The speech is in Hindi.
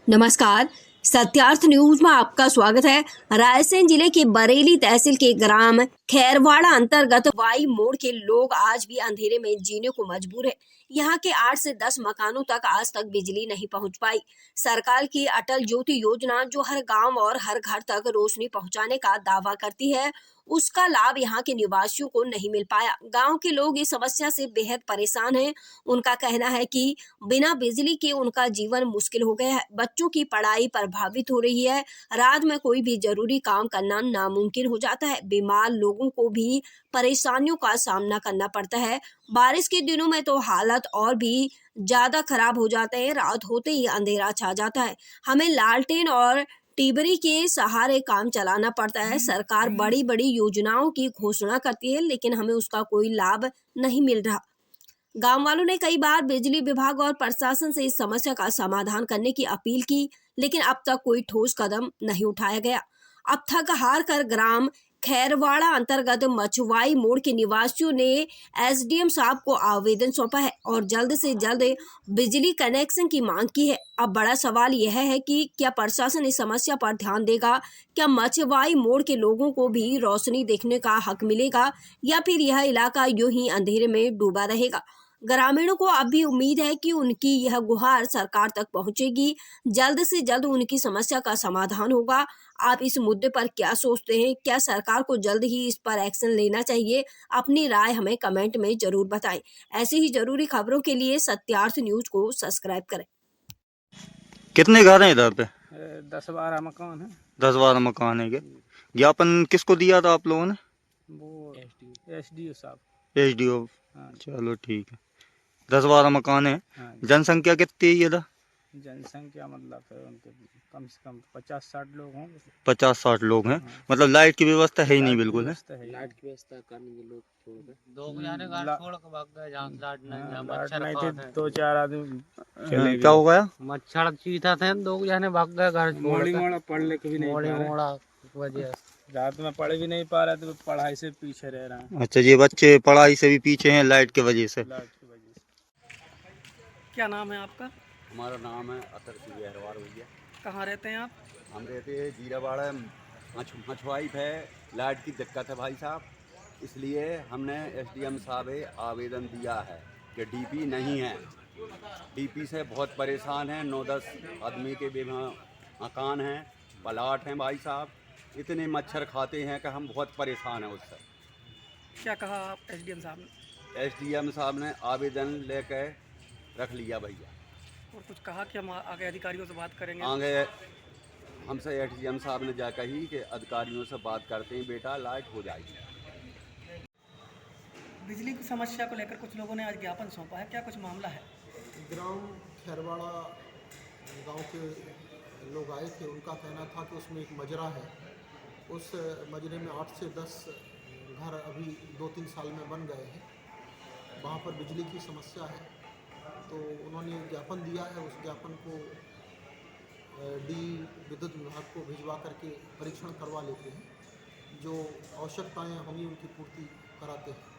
नमस्कार। सत्यार्थ न्यूज में आपका स्वागत है। रायसेन जिले के बरेली तहसील के ग्राम खैरवाड़ा अंतर्गत वाई मोड़ के लोग आज भी अंधेरे में जीने को मजबूर है। यहाँ के 8 से 10 मकानों तक आज तक बिजली नहीं पहुँच पाई। सरकार की अटल ज्योति योजना जो हर गांव और हर घर तक रोशनी पहुँचाने का दावा करती है, उसका लाभ यहाँ के निवासियों को नहीं मिल पाया। गांव के लोग इस समस्या से बेहद परेशान हैं। उनका कहना है कि बिना बिजली के उनका जीवन मुश्किल हो गया है। बच्चों की पढ़ाई प्रभावित हो रही है। रात में कोई भी जरूरी काम करना नामुमकिन हो जाता है। बीमार लोगों को भी परेशानियों का सामना करना पड़ता है। बारिश के दिनों में तो हालत और भी ज्यादा खराब हो जाते हैं। रात होते ही अंधेरा छा जाता है। हमें लालटेन और टिबरी के सहारे काम चलाना पड़ता है। सरकार बड़ी बड़ी योजनाओं की घोषणा करती है, लेकिन हमें उसका कोई लाभ नहीं मिल रहा। गांव वालों ने कई बार बिजली विभाग और प्रशासन से इस समस्या का समाधान करने की अपील की, लेकिन अब तक कोई ठोस कदम नहीं उठाया गया। अब थक हार कर ग्राम खैरवाड़ा अंतर्गत मछुआई मोड़ के निवासियों ने एसडीएम साहब को आवेदन सौंपा है और जल्द से जल्द बिजली कनेक्शन की मांग की है। अब बड़ा सवाल यह है कि क्या प्रशासन इस समस्या पर ध्यान देगा? क्या मछुआई मोड़ के लोगों को भी रोशनी देखने का हक मिलेगा, या फिर यह इलाका यूं ही अंधेरे में डूबा रहेगा? ग्रामीणों को अब भी उम्मीद है कि उनकी यह गुहार सरकार तक पहुंचेगी। जल्द से जल्द उनकी समस्या का समाधान होगा। आप इस मुद्दे पर क्या सोचते हैं? क्या सरकार को जल्द ही इस पर एक्शन लेना चाहिए? अपनी राय हमें कमेंट में जरूर बताएं। ऐसी ही जरूरी खबरों के लिए सत्यार्थ न्यूज को सब्सक्राइब करें। कितने घर हैं इधर पे? 10-12 मकान है। 10-12 मकान है। क्या ज्ञापन किसको दिया था आप लोगों ने? वो एसडीओ साहब। एसडीओ। हाँ चलो ठीक है। 10-12 मकान है। हाँ। जनसंख्या कितनी है इधर? जनसंख्या मतलब है उनके कम से कम 50-60 लोग होंगे। 50-60 लोग हैं। हाँ। मतलब लाइट की व्यवस्था है ही नहीं बिल्कुल है। लाइट की व्यवस्था करने के लोग छोड़ गए। दो जाने घर छोड़ के भाग गए जहाँ लाइट नहीं है, मच्छर नहीं खाते थे, हैं। 2-4 आदमी चले क्या हो गया? मच्छर चीता थे, दो जाने भाग गए घर छोड़ मोड़ी के। मोड़ा पढ़ लिख भी नहीं मोड़ी पा रहे। मोड़ा की वजह से। रात में पढ़ भी नहीं पा रहे तो पढ़ाई से पीछे रह रहे हैं। अच्छा, ये बच्चे पढ़ाई से भी पीछे हैं लाइट की वजह से। लाइट की वजह से। क्या नाम है आपका? हमारा नाम है अतर सिंह गहरवार भैया। कहाँ रहते हैं आप? हम रहते हैं जीरावाड़ा। मछुआई है, लाइट की दिक्कत है भाई साहब, इसलिए हमने एसडीएम साहब आवेदन दिया है कि डीपी नहीं है। डीपी से बहुत परेशान हैं। 9-10 आदमी के भी मकान हैं, प्लाट हैं भाई साहब। इतने मच्छर खाते हैं कि हम बहुत परेशान हैं उससे। क्या कहा आप एसडीएम साहब ने? एसडीएम साहब ने आवेदन लेकर रख लिया भैया। और कुछ कहा कि हम आगे अधिकारियों से बात करेंगे? आगे हमसे एसडीएम साहब ने जा कही कि अधिकारियों से बात करते हैं, बेटा लाइट हो जाएगी। बिजली की समस्या को लेकर कुछ लोगों ने आज ज्ञापन सौंपा है, क्या कुछ मामला है? ग्राम खैरवाड़ा गांव के लोग आए थे। उनका कहना था कि उसमें एक मजरा है, उस मजरे में 8 से 10 घर अभी 2-3 साल में बन गए हैं। वहाँ पर बिजली की समस्या है, तो उन्होंने ज्ञापन दिया है। उस ज्ञापन को डी विद्युत विभाग को भिजवा करके परीक्षण करवा लेते हैं। जो आवश्यकताएं होंगी उनकी पूर्ति कराते हैं।